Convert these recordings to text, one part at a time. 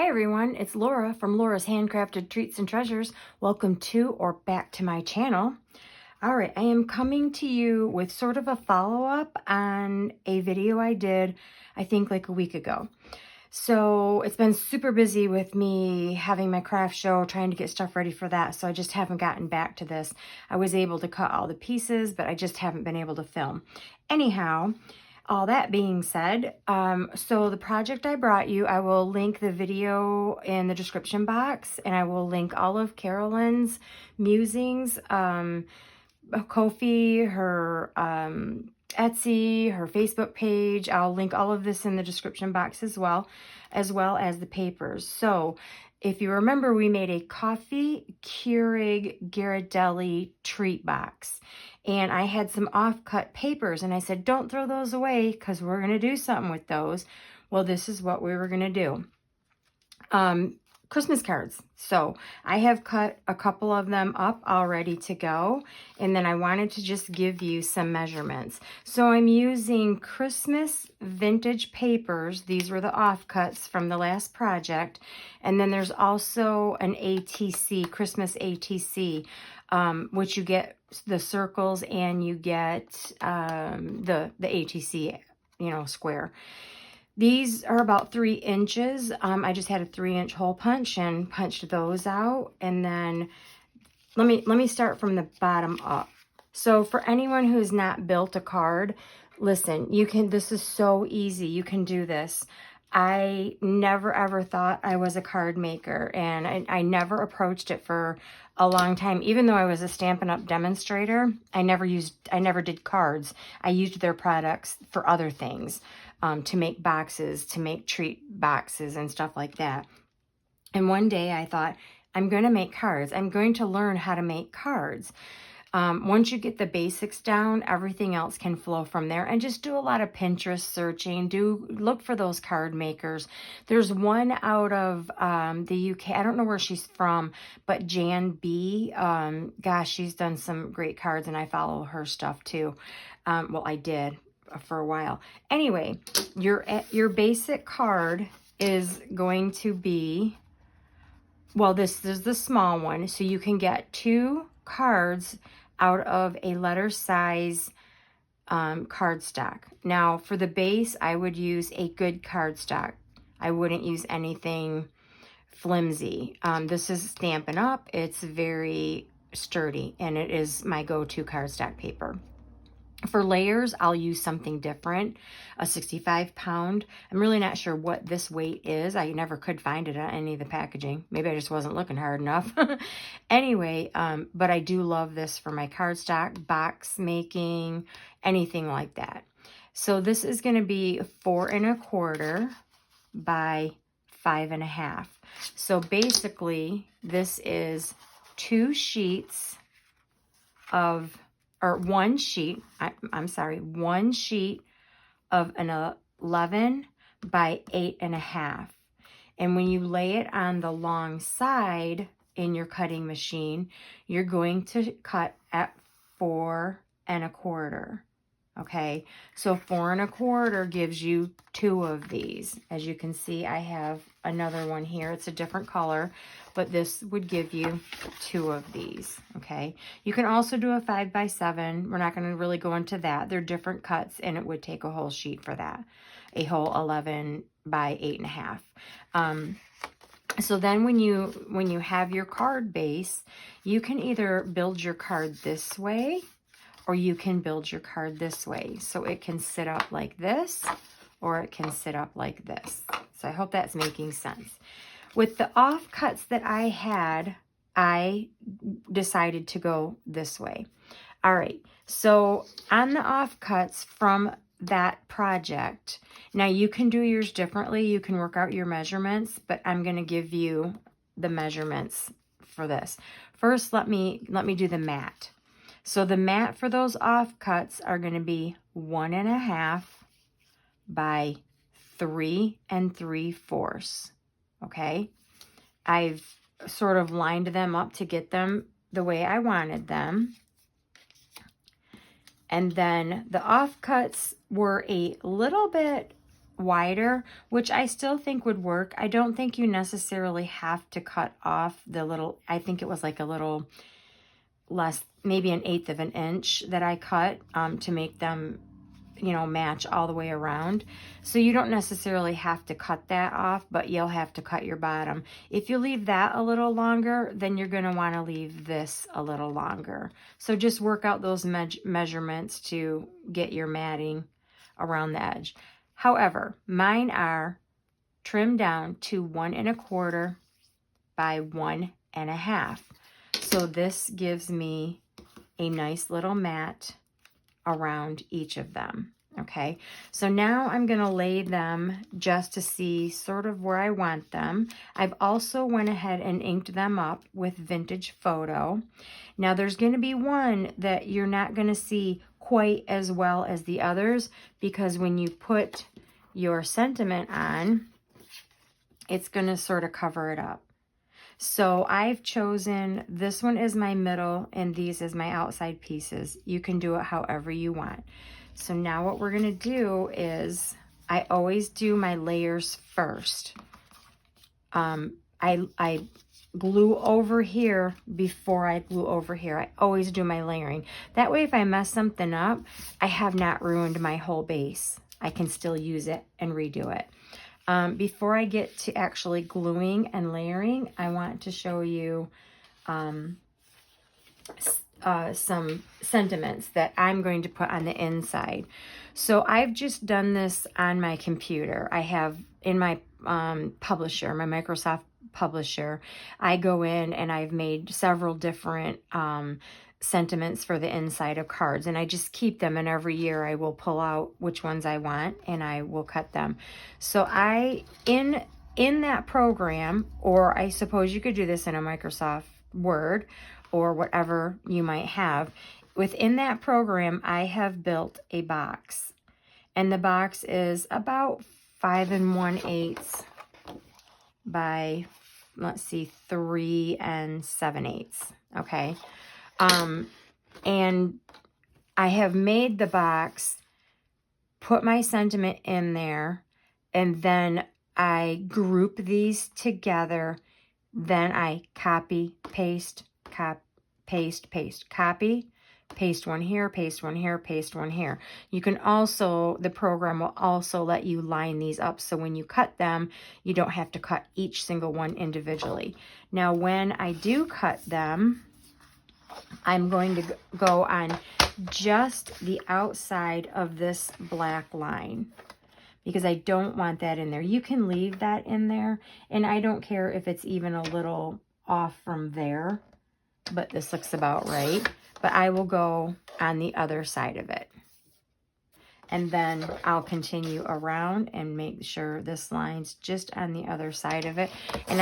Hi everyone, it's Laura from Laura's Handcrafted Treats and Treasures. Welcome to or back to my channel. All right, I am coming to you with sort of a follow-up on a video I did, I think like a week ago. So it's been super busy with me having my craft show, trying to get stuff ready for that, so I just haven't gotten back to this. I was able to cut all the pieces, but I just haven't been able to film. Anyhow, all that being said, so the project I brought you, I will link the video in the description box, and I will link all of Carolyn's musings, Ko-fi, her Etsy, her Facebook page. I'll link all of this in the description box as well as the papers. So if you remember, we made a coffee Keurig Ghirardelli treat box. And I had some off-cut papers, and I said, don't throw those away because we're going to do something with those. Well, this is what we were going to do. Christmas cards. So I have cut a couple of them up all ready to go. And then I wanted to just give you some measurements. So I'm using Christmas vintage papers. These were the offcuts from the last project. And then there's also an ATC, Christmas ATC, which you get the circles and you get the ATC, square. These are about 3 inches. I just had a 3-inch hole punch and punched those out. And then let me start from the bottom up. So for anyone who's not built a card, listen, this is so easy. You can do this. I never ever thought I was a card maker, and I never approached it for a long time. Even though I was a Stampin' Up! Demonstrator, I never did cards. I used their products for other things, to make boxes, to make treat boxes and stuff like that. And one day I thought, I'm going to make cards. I'm going to learn how to make cards. Once you get the basics down, everything else can flow from there. And just do a lot of Pinterest searching. Look for those card makers. There's one out of the UK. I don't know where she's from, but Jan B. Gosh, she's done some great cards, and I follow her stuff too. Well, I did for a while. Anyway, your basic card is going to be, well, this is the small one, so you can get 2 cards out of a letter size cardstock. Now for the base, I would use a good cardstock. I wouldn't use anything flimsy. This is Stampin' Up! It's very sturdy, and it is my go-to cardstock paper. For layers, I'll use something different, a 65-pound. I'm really not sure what this weight is. I never could find it on any of the packaging. Maybe I just wasn't looking hard enough. Anyway, but I do love this for my cardstock, box making, anything like that. So this is going to be 4 1/4 by 5 1/2. So basically, this is 2 sheets of, or 1 sheet, I'm sorry, 1 sheet of an 11 by 8 1/2. And when you lay it on the long side in your cutting machine, you're going to cut at 4 1/4. Okay, so 4 1/4 gives you 2 of these. As you can see, I have another one here. It's a different color, but this would give you 2 of these. Okay, you can also do a 5 by 7. We're not going to really go into that. They're different cuts, and it would take a whole sheet for that, a whole 11 by 8 1/2. So then when you have your card base, you can either build your card this way, or you can build your card this way. So it can sit up like this, or it can sit up like this. So I hope that's making sense. With the offcuts that I had, I decided to go this way. All right, so on the offcuts from that project, now you can do yours differently. You can work out your measurements, but I'm going to give you the measurements for this. First, let me do the mat. So the mat for those offcuts are going to be 1 1/2 by 3 3/4. Okay, I've sort of lined them up to get them the way I wanted them. And then the offcuts were a little bit wider, which I still think would work. I don't think you necessarily have to cut off the little, I think it was like a little less, maybe 1/8 of an inch that I cut to make them, you know, match all the way around. So you don't necessarily have to cut that off, but you'll have to cut your bottom. If you leave that a little longer, then you're going to want to leave this a little longer. So just work out those measurements to get your matting around the edge. However, mine are trimmed down to 1 1/4 by 1 1/2. So this gives me a nice little mat around each of them. Okay, so now I'm going to lay them just to see sort of where I want them. I've also went ahead and inked them up with Vintage Photo. Now there's going to be one that you're not going to see quite as well as the others, because when you put your sentiment on, it's going to sort of cover it up. So I've chosen, this one is my middle and these is my outside pieces. You can do it however you want. So now what we're going to do is, I always do my layers first. I glue over here before I glue over here. I always do my layering. That way if I mess something up, I have not ruined my whole base. I can still use it and redo it. Before I get to actually gluing and layering, I want to show you some sentiments that I'm going to put on the inside. So I've just done this on my computer. I have in my publisher, my Microsoft publisher, I go in and I've made several different sentiments for the inside of cards, and I just keep them, and every year I will pull out which ones I want and I will cut them. So in that program, or I suppose you could do this in a Microsoft Word or whatever you might have, within that program I have built a box, and the box is about 5 1/8 by, let's see, 3 7/8. Okay. And I have made the box, put my sentiment in there, and then I group these together. Then I copy, paste, paste, paste, copy, paste one here, paste one here, paste one here. You can also, the program will also let you line these up, so when you cut them, you don't have to cut each single one individually. Now, when I do cut them, I'm going to go on just the outside of this black line, because I don't want that in there. You can leave that in there, and I don't care if it's even a little off from there, but this looks about right. But I will go on the other side of it, and then I'll continue around and make sure this line's just on the other side of it. And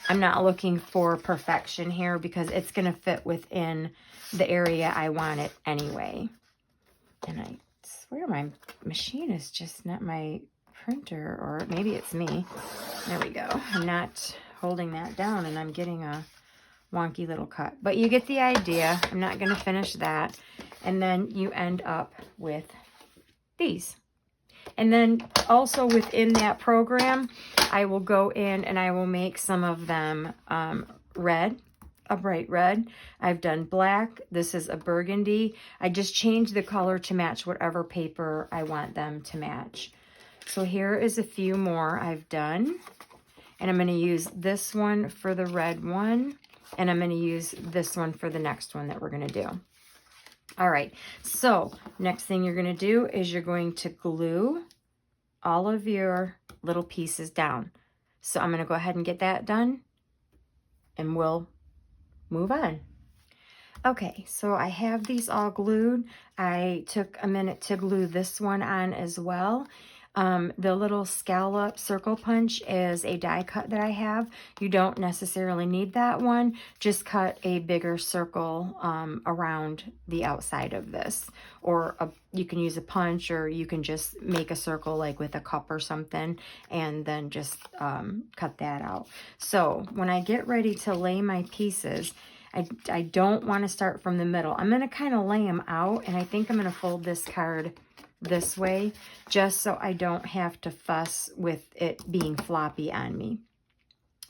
I'm not looking for perfection here, because it's going to fit within the area I want it anyway. And I swear my machine is just not my printer, or maybe it's me. There we go. I'm not holding that down and I'm getting a wonky little cut, but you get the idea. I'm not going to finish that. And then you end up with these. And then also within that program, I will go in and I will make some of them red, a bright red. I've done black. This is a burgundy. I just changed the color to match whatever paper I want them to match. So here is a few more I've done. And I'm going to use this one for the red one. And I'm going to use this one for the next one that we're going to do. All right, so next thing you're going to do is you're going to glue all of your little pieces down. So I'm going to go ahead and get that done, and we'll move on. Okay, so I have these all glued. I took a minute to glue this one on as well. The little scallop circle punch is a die cut that I have. You don't necessarily need that one. Just cut a bigger circle around the outside of this. Or you can use a punch, or you can just make a circle like with a cup or something, and then just cut that out. So when I get ready to lay my pieces, I don't want to start from the middle. I'm going to kind of lay them out, and I think I'm going to fold this card this way, just so I don't have to fuss with it being floppy on me.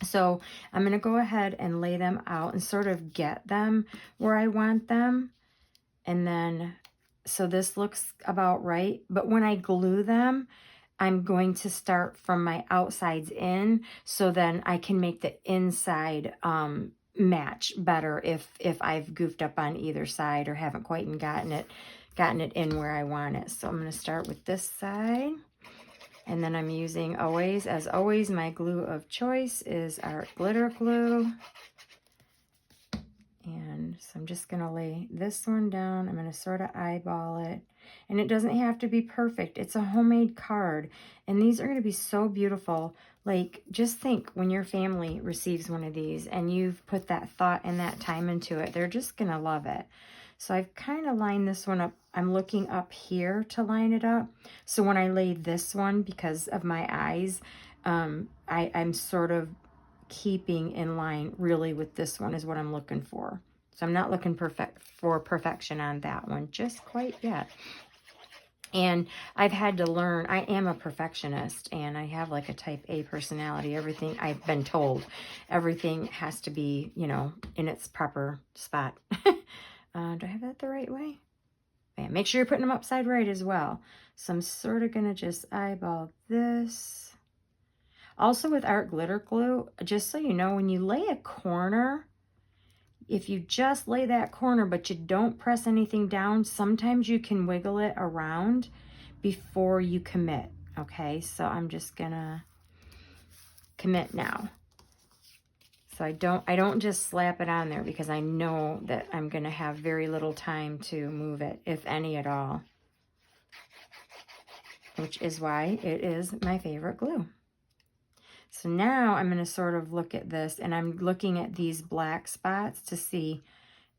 So I'm going to go ahead and lay them out and sort of get them where I want them. And then, so this looks about right. But when I glue them, I'm going to start from my outsides in, so then I can make the inside match better if I've goofed up on either side or haven't quite gotten it in where I want it. So I'm going to start with this side. And then I'm using as always, my glue of choice is our glitter glue. And so I'm just going to lay this one down. I'm going to sort of eyeball it. And it doesn't have to be perfect. It's a homemade card. And these are going to be so beautiful. Like, just think when your family receives one of these and you've put that thought and that time into it, they're just going to love it. So I've kind of lined this one up. I'm looking up here to line it up. So when I lay this one, because of my eyes, I'm sort of keeping in line really with this one is what I'm looking for. So I'm not looking for perfection on that one just quite yet. And I've had to learn, I am a perfectionist and I have like a type A personality. Everything, I've been told, everything has to be, you know, in its proper spot. Do I have that the right way? Yeah, make sure you're putting them upside right as well. So I'm sort of going to just eyeball this. Also with art glitter glue, just so you know, when you lay a corner, if you just lay that corner but you don't press anything down, sometimes you can wiggle it around before you commit. Okay, so I'm just gonna commit now. So I don't just slap it on there because I know that I'm gonna have very little time to move it, if any at all. Which is why it is my favorite glue. So now I'm going to sort of look at this, and I'm looking at these black spots to see,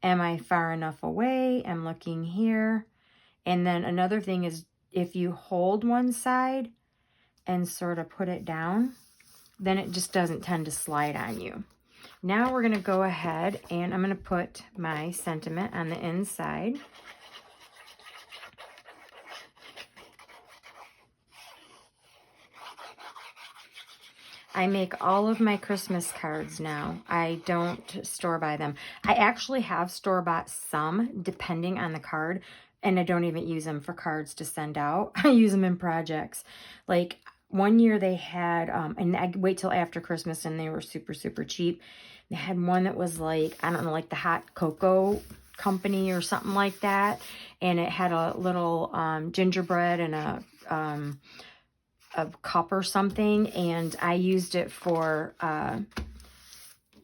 am I far enough away? I'm looking here. And then another thing is, if you hold one side and sort of put it down, then it just doesn't tend to slide on you. Now we're going to go ahead and I'm going to put my sentiment on the inside. I make all of my Christmas cards now. I don't store-buy them. I actually have store-bought some, depending on the card, and I don't even use them for cards to send out. I use them in projects. Like, one year they had, and I wait till after Christmas, and they were super, super cheap. They had one that was like, I don't know, like the Hot Cocoa Company or something like that, and it had a little gingerbread and a cup or something, and I used it for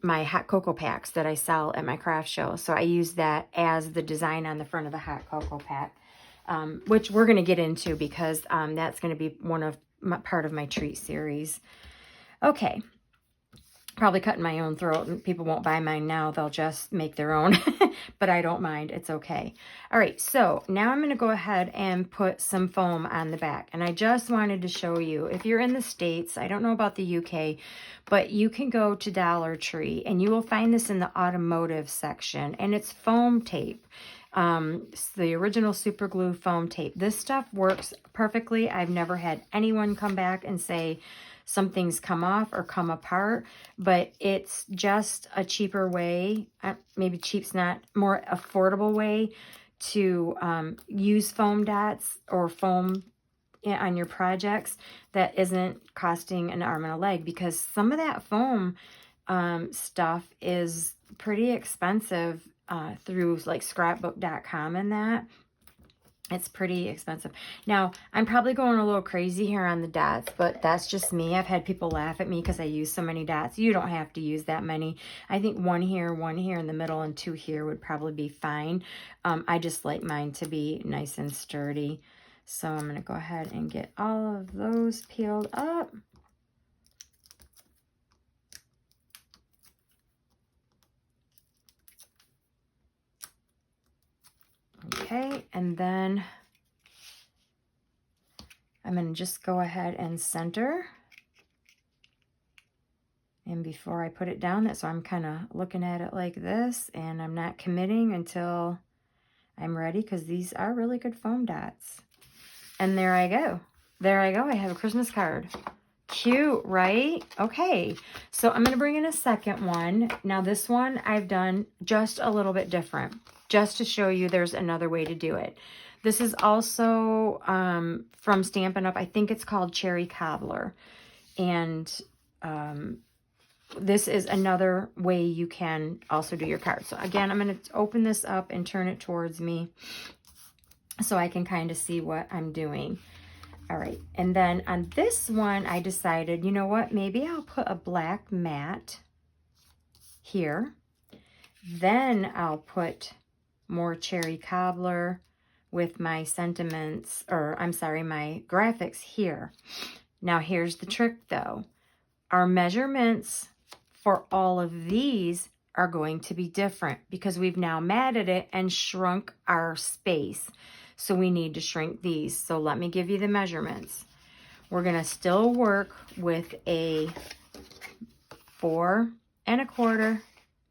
my hot cocoa packs that I sell at my craft show. So I used that as the design on the front of the hot cocoa pack, which we're going to get into because that's going to be part of my treat series. Okay. Probably cutting my own throat, and people won't buy mine now. They'll just make their own, but I don't mind. It's okay. All right, so now I'm going to go ahead and put some foam on the back, and I just wanted to show you, if you're in the States, I don't know about the UK, but you can go to Dollar Tree, and you will find this in the automotive section, and it's foam tape. It's the original super glue foam tape. This stuff works perfectly. I've never had anyone come back and say something's come off or come apart, but it's just a cheaper way, maybe cheap's not, more affordable way to use foam dots or foam on your projects that isn't costing an arm and a leg, because some of that foam stuff is pretty expensive through like scrapbook.com and that. It's pretty expensive. Now, I'm probably going a little crazy here on the dots, but that's just me. I've had people laugh at me because I use so many dots. You don't have to use that many. I think one here in the middle, and two here would probably be fine. I just like mine to be nice and sturdy. So I'm going to go ahead and get all of those peeled up. Okay, and then I'm going to just go ahead and center. And before I put it down, so I'm kind of looking at it like this, and I'm not committing until I'm ready, because these are really good foam dots. And there I go. There I go. I have a Christmas card. Cute, right? Okay, so I'm going to bring in a second one. Now this one I've done just a little bit different, just to show you there's another way to do it. This is also from Stampin' Up. I think it's called Cherry Cobbler. And this is another way you can also do your card. So again, I'm going to open this up and turn it towards me so I can kind of see what I'm doing. All right, and then on this one, I decided, you know what, maybe I'll put a black mat here. Then I'll put more Cherry Cobbler with my sentiments, or I'm sorry, my graphics here. Now here's the trick though. Our measurements for all of these are going to be different because we've now matted it and shrunk our space. So we need to shrink these. So let me give you the measurements. We're going to still work with a 4 1/4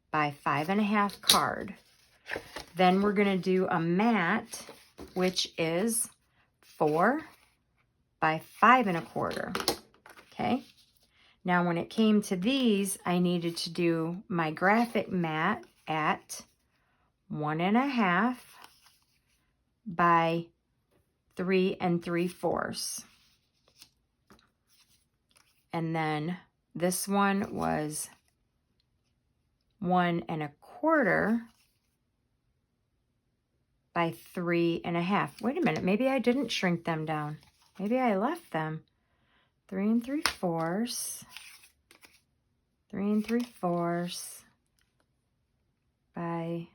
by 5 1/2 card. Then we're going to do a mat, which is 4 by 5 1/4. Okay. Now when it came to these, I needed to do my graphic mat at 1 1/2 by 3 3/4. And then this one was 1 1/4 by 3 1/2. Wait a minute, maybe I didn't shrink them down. Maybe I left them. 3 3/4, 3 3/4 by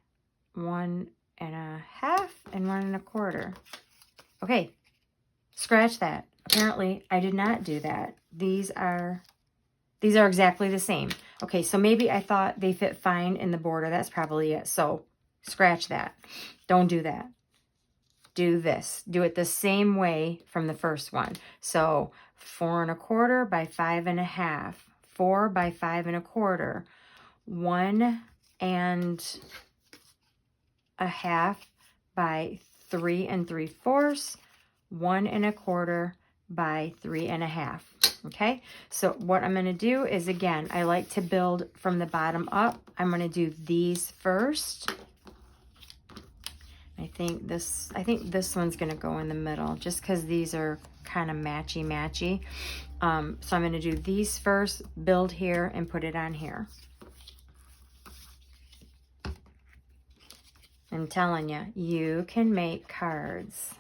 1 1/2 and 1 1/4. Okay, scratch that. Apparently, I did not do that. These are exactly the same. Okay, so maybe I thought they fit fine in the border. That's probably it. So scratch that. Don't do that. Do this. Do it the same way from the first one. So 4 1/4 by 5 1/2. 4 by 5 1/4. 1 1/2 by 3 3/4. 1 1/4 by 3 1/2. Okay, so what I'm going to do is, again, I like to build from the bottom up. I'm going to do these first. I think this one's going to go in the middle just because these are kind of matchy. So I'm going to do these first, build here, and put it on here. I'm telling you, you can make cards.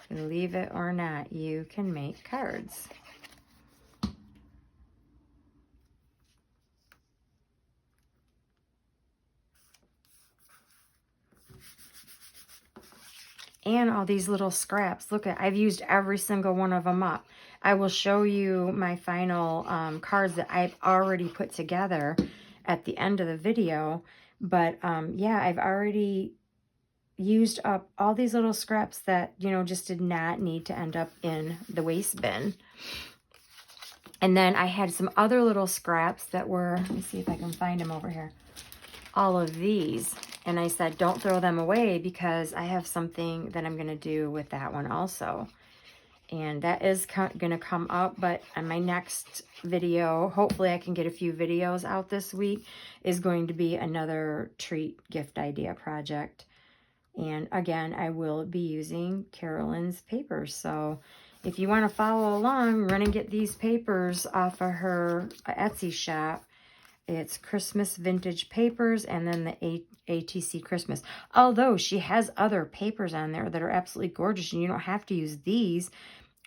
Believe it or not, you can make cards. And all these little scraps. Look, I've used every single one of them up. I will show you my final cards that I've already put together at the end of the video. But yeah, I've already used up all these little scraps that, you know, just did not need to end up in the waste bin. And then I had some other little scraps that were, let me see if I can find them over here. All of these. And I said, don't throw them away because I have something that I'm going to do with that one also. And that is going to come up, but on my next video, hopefully I can get a few videos out this week, is going to be another treat gift idea project. And again, I will be using Carolyn's papers. So if you want to follow along, run and get these papers off of her Etsy shop. It's Christmas Vintage Papers and then the ATC Christmas. Although she has other papers on there that are absolutely gorgeous and you don't have to use these.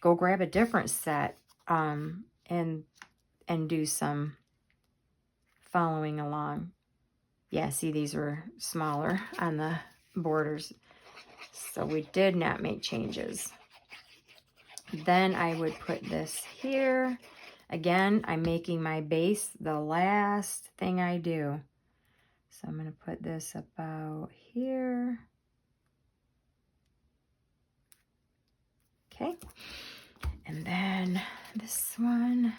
Go grab a different set and do some following along. Yeah, see, these were smaller on the borders. So we did not make changes. Then I would put this here. Again, I'm making my base the last thing I do. So I'm going to put this about here. Okay. And then this one.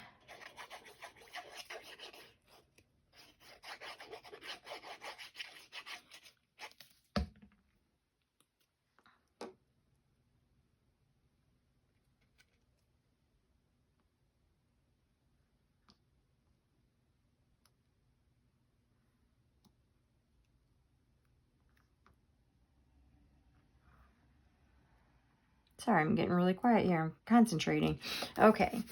Sorry, I'm getting really quiet here. I'm concentrating. Okay.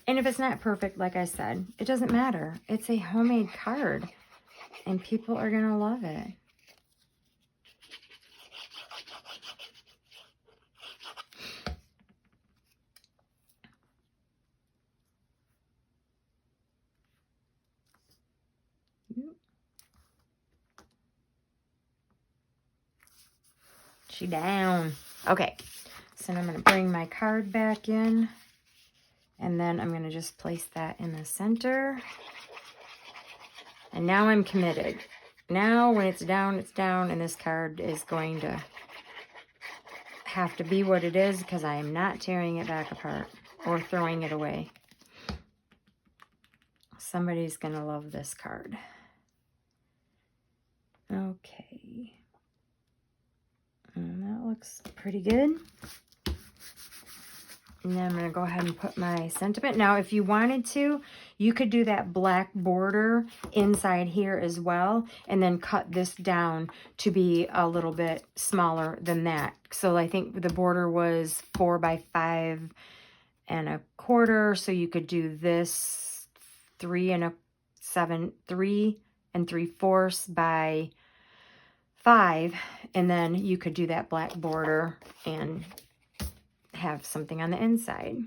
And if it's not perfect, like I said, it doesn't matter. It's a homemade card. And people are going to love it. She down. Okay. So I'm going to bring my card back in. And then I'm going to just place that in the center. And now I'm committed. Now when it's down, and this card is going to have to be what it is because I am not tearing it back apart or throwing it away. Somebody's going to love this card. Okay. And that looks pretty good. And then I'm going to go ahead and put my sentiment. Now, if you wanted to, you could do that black border inside here as well. And then cut this down to be a little bit smaller than that. So I think the border was 4 by 5 1/4. So you could do this 3 3/4 by 5. And then you could do that black border and have something on the inside.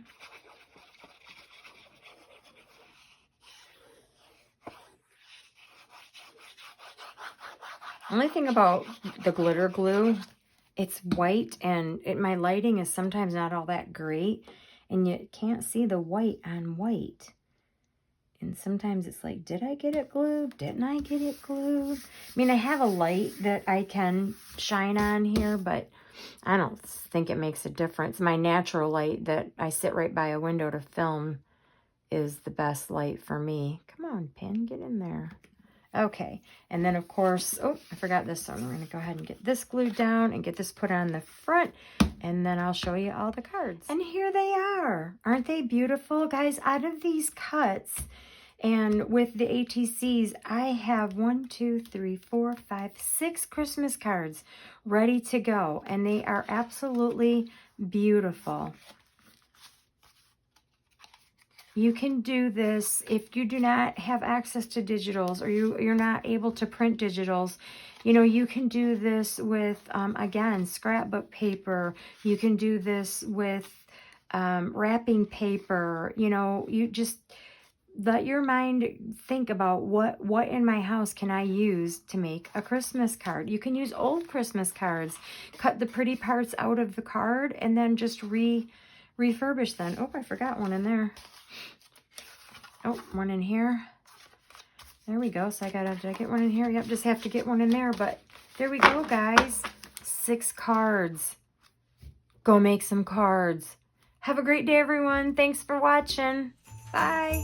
Only thing about the glitter glue, it's white and my lighting is sometimes not all that great and you can't see the white on white. And sometimes it's like, did I get it glued? Didn't I get it glued? I mean, I have a light that I can shine on here, but I don't think it makes a difference. My natural light that I sit right by a window to film is the best light for me. Come on, Pin, get in there. Okay, and then of course, oh, I forgot this one. We're going to go ahead and get this glued down and get this put on the front, and then I'll show you all the cards. And here they are. Aren't they beautiful? Guys, out of these cuts, and with the ATCs, I have 1, 2, 3, 4, 5, 6 Christmas cards ready to go. And they are absolutely beautiful. You can do this if you do not have access to digitals or you're not able to print digitals. You know, you can do this with, again, scrapbook paper. You can do this with wrapping paper. You know, you just let your mind think about what in my house can I use to make a Christmas card. You can use old Christmas cards, cut the pretty parts out of the card, and then just refurbish them. Oh, I forgot one in there. Oh, one in here. There we go. So did I get one in here? Yep, just have to get one in there. But there we go, guys. 6 cards. Go make some cards. Have a great day, everyone. Thanks for watching. Bye.